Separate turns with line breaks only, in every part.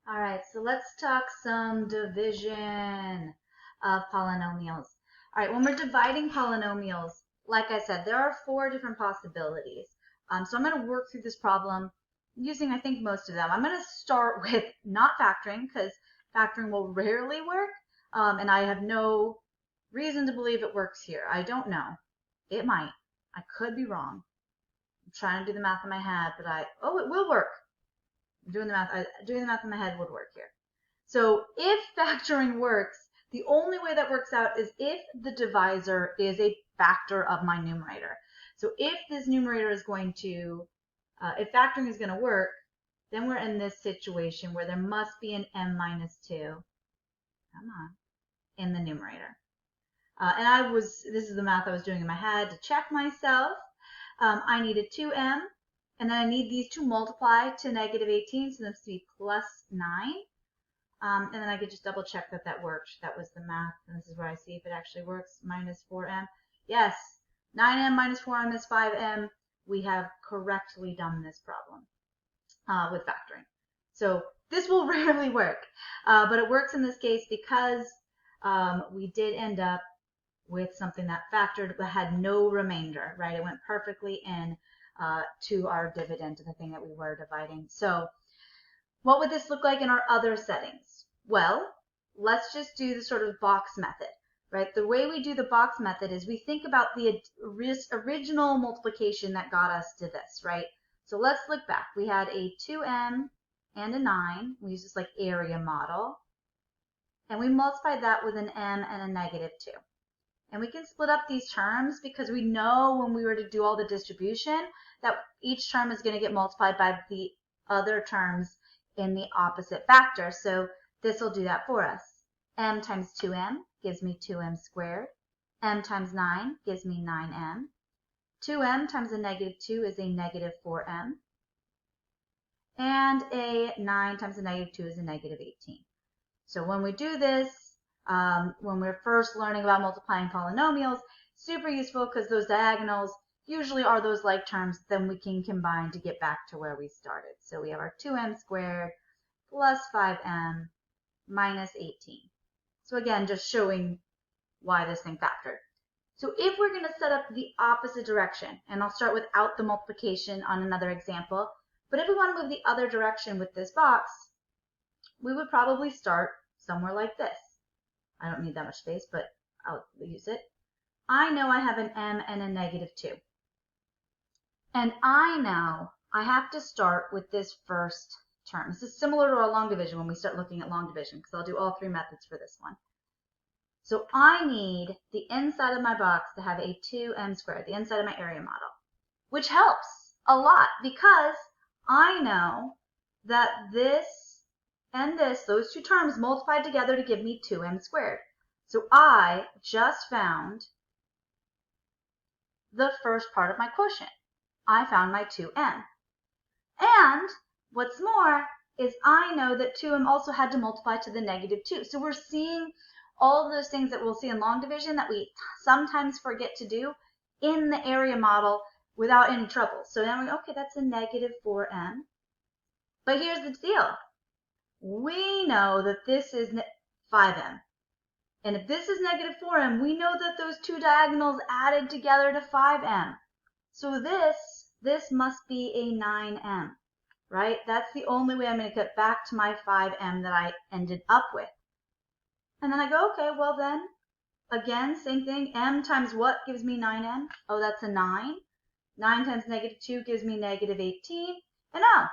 All right, so let's talk some division of polynomials. All right, when we're dividing polynomials, like I said, there are 4 different possibilities. So I'm going to work through this problem using, I think, most of them. I'm going to start with not factoring because factoring will rarely work, and I have no reason to believe it works here. I don't know. It might. I could be wrong. I'm trying to do the math in my head, but oh, it will work. Doing the math in my head would work here. So if factoring works, the only way that works out is if the divisor is a factor of my numerator. So if this numerator is going to, if factoring is going to work, then we're in this situation where there must be an m minus 2, come on, in the numerator. And this is the math I was doing in my head to check myself. I needed 2m, and then I need these to multiply to negative 18, so this to be plus 9. And then I could just double check that that worked. That was the math, and this is where I see if it actually works. Minus 4m. Yes, 9m minus 4m is 5m. We have correctly done this problem with factoring. So this will rarely work, but it works in this case because we did end up with something that factored but had no remainder, right? It went perfectly in to our dividend, to the thing that we were dividing. So what would this look like in our other settings? Well, let's just do the sort of box method, right? The way we do the box method is we think about the original multiplication that got us to this, right? So let's look back. We had a 2m and a 9. We use this like area model. And we multiplied that with an m and a negative 2. And we can split up these terms because we know when we were to do all the distribution that each term is going to get multiplied by the other terms in the opposite factor. So this will do that for us. M times 2m gives me 2m squared. M times 9 gives me 9m. 2m times a negative 2 is a negative 4m. And a 9 times a negative 2 is a negative 18. So when we do this, when we're first learning about multiplying polynomials, super useful because those diagonals usually are those like terms, then we can combine to get back to where we started. So we have our 2m squared plus 5m minus 18. So again, just showing why this thing factored. So if we're going to set up the opposite direction, and I'll start without the multiplication on another example, but if we want to move the other direction with this box, we would probably start somewhere like this. I don't need that much space, but I'll use it. I know I have an m and a negative 2. And I know I have to start with this first term. This is similar to our long division when we start looking at long division, because I'll do all 3 methods for this one. So I need the inside of my box to have a 2m squared, the inside of my area model, which helps a lot because I know that this and this, those 2 terms multiplied together to give me 2m squared. So I just found the first part of my quotient. I found my 2m. And what's more is I know that 2m also had to multiply to the negative 2. So we're seeing all of those things that we'll see in long division that we sometimes forget to do in the area model without any trouble. So now okay, that's a negative 4m. But here's the deal. We know that this is 5m. And if this is negative 4m, we know that those 2 diagonals added together to 5m. So this must be a 9m, right? That's the only way I'm going to get back to my 5m that I ended up with. And then I go, okay, well then, again, same thing. M times what gives me 9m? Oh, that's a 9. 9 times negative 2 gives me negative 18. And oh,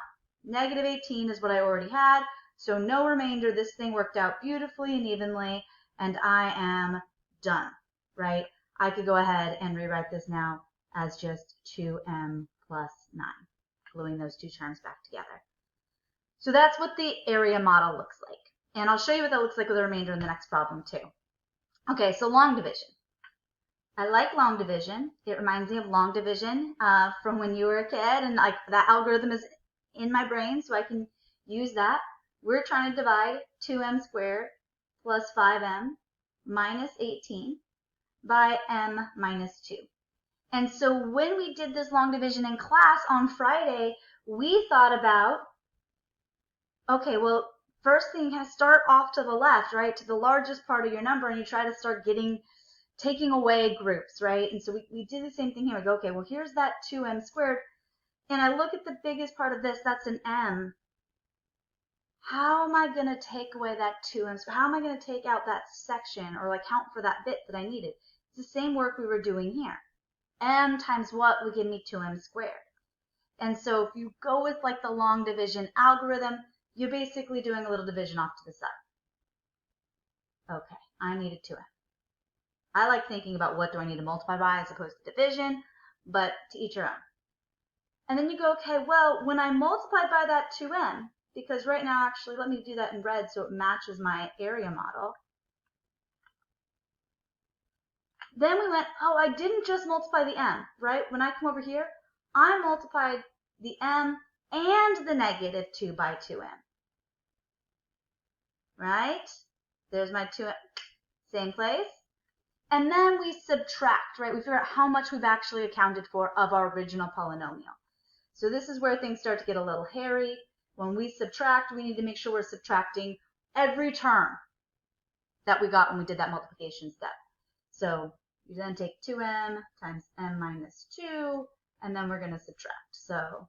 negative 18 is what I already had. So no remainder. This thing worked out beautifully and evenly. And I am done, right? I could go ahead and rewrite this now as just 2m plus 9, gluing those 2 terms back together. So that's what the area model looks like. And I'll show you what that looks like with the remainder in the next problem too. Okay, so long division. I like long division. It reminds me of long division from when you were a kid, and like that algorithm is in my brain, so I can use that. We're trying to divide 2m squared plus 5m minus 18 by m minus 2. And so when we did this long division in class on Friday, we thought about, okay, well, first thing, you kind of start off to the left, right, to the largest part of your number, and you try to start taking away groups, right? And so we did the same thing here. We go, okay, well, here's that 2m squared, and I look at the biggest part of this, that's an m. How am I going to take away that 2m squared? How am I going to take out that section or like count for that bit that I needed? It's the same work we were doing here. M times what would give me 2m squared. And so if you go with like the long division algorithm, you're basically doing a little division off to the side. Okay, I needed 2m. I like thinking about what do I need to multiply by as opposed to division, but to each your own. And then you go, okay, well, when I multiply by that 2m, because right now, actually, let me do that in red so it matches my area model. Then we went, oh, I didn't just multiply the m, right? When I come over here, I multiplied the m and the negative 2 by 2m. Right? There's my 2m, same place. And then we subtract, right? We figure out how much we've actually accounted for of our original polynomial. So this is where things start to get a little hairy. When we subtract, we need to make sure we're subtracting every term that we got when we did that multiplication step. So you then take 2m times m minus 2, and then we're going to subtract. So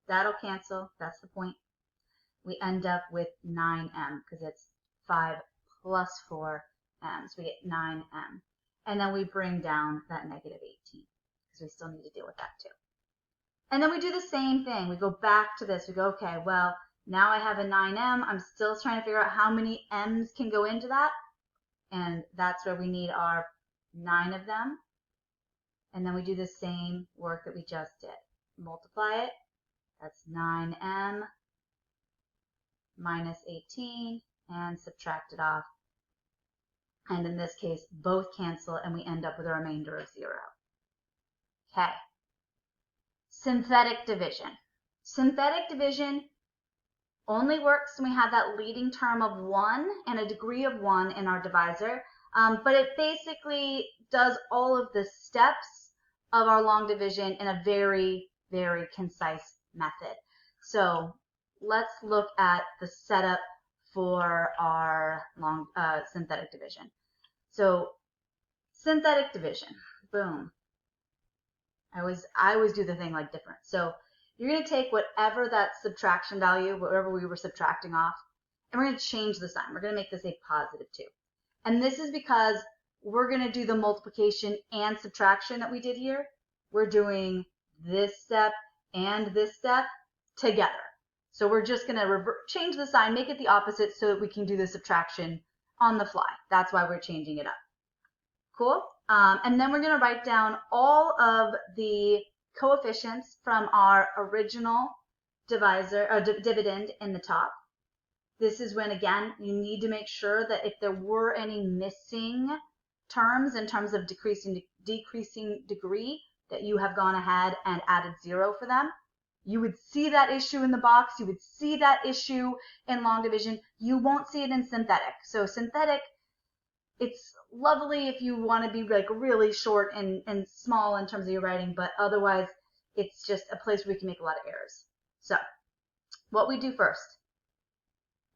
that'll cancel. That's the point. We end up with 9m because it's 5 plus 4m. So we get 9m. And then we bring down that negative 18 because we still need to deal with that too. And then we do the same thing. We go back to this. We go, okay, well, now I have a 9m. I'm still trying to figure out how many m's can go into that. And that's where we need our 9 of them. And then we do the same work that we just did. Multiply it. That's 9m minus 18 and subtract it off. And in this case, both cancel and we end up with a remainder of 0. Okay. Synthetic division. Synthetic division only works when we have that leading term of 1 and a degree of 1 in our divisor, but it basically does all of the steps of our long division in a very, very concise method. So let's look at the setup for our synthetic division. So synthetic division, boom. I always do the thing like different. So you're going to take whatever that subtraction value, whatever we were subtracting off, and we're going to change the sign. We're going to make this a positive 2. And this is because we're going to do the multiplication and subtraction that we did here. We're doing this step and this step together. So we're just going to change the sign, make it the opposite so that we can do the subtraction on the fly. That's why we're changing it up. Cool? And then we're going to write down all of the coefficients from our original divisor or dividend in the top. This is when, again, you need to make sure that if there were any missing terms in terms of decreasing degree, that you have gone ahead and added 0 for them. You would see that issue in the box. You would see that issue in long division. You won't see it in synthetic. So synthetic, it's lovely if you want to be like really short and small in terms of your writing, but otherwise it's just a place where we can make a lot of errors. So what we do first,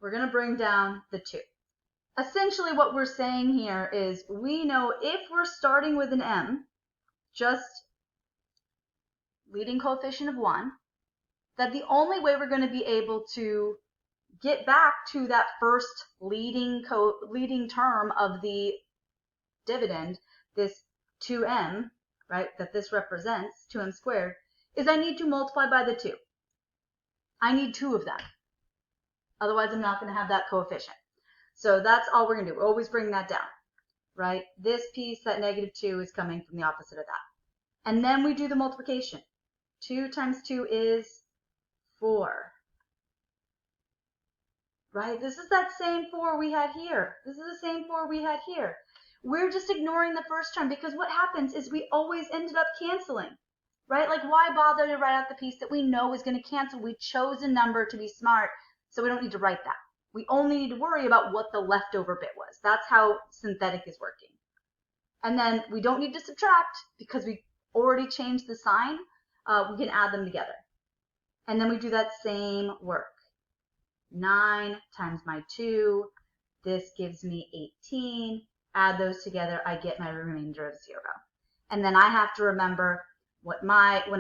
we're going to bring down the 2. Essentially what we're saying here is we know if we're starting with an m, just leading coefficient of 1, that the only way we're going to be able to get back to that first leading term of the dividend, this 2m, right, that this represents, 2m squared, is I need to multiply by the 2. I need 2 of them. Otherwise, I'm not going to have that coefficient. So that's all we're going to do. We're always bring that down, right? This piece, that negative 2, is coming from the opposite of that. And then we do the multiplication. 2 times 2 is 4. Right? This is that same 4 we had here. This is the same 4 we had here. We're just ignoring the first term because what happens is we always ended up canceling, right? Like why bother to write out the piece that we know is going to cancel? We chose a number to be smart, so we don't need to write that. We only need to worry about what the leftover bit was. That's how synthetic is working. And then we don't need to subtract because we already changed the sign. We can add them together. And then we do that same work. 9 times my 2. This gives me 18. Add those together, I get my remainder of 0. And then I have to remember when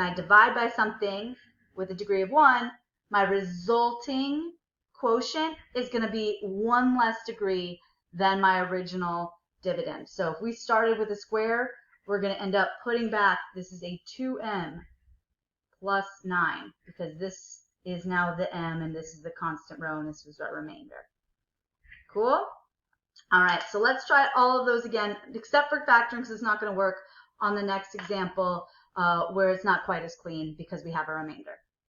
I divide by something with a degree of 1, my resulting quotient is going to be 1 less degree than my original dividend. So if we started with a square, we're going to end up putting back, this is a 2m plus 9, because this is now the m and this is the constant row and this is our remainder. Cool? All right, so let's try all of those again, except for factoring, because it's not going to work on the next example where it's not quite as clean because we have a remainder.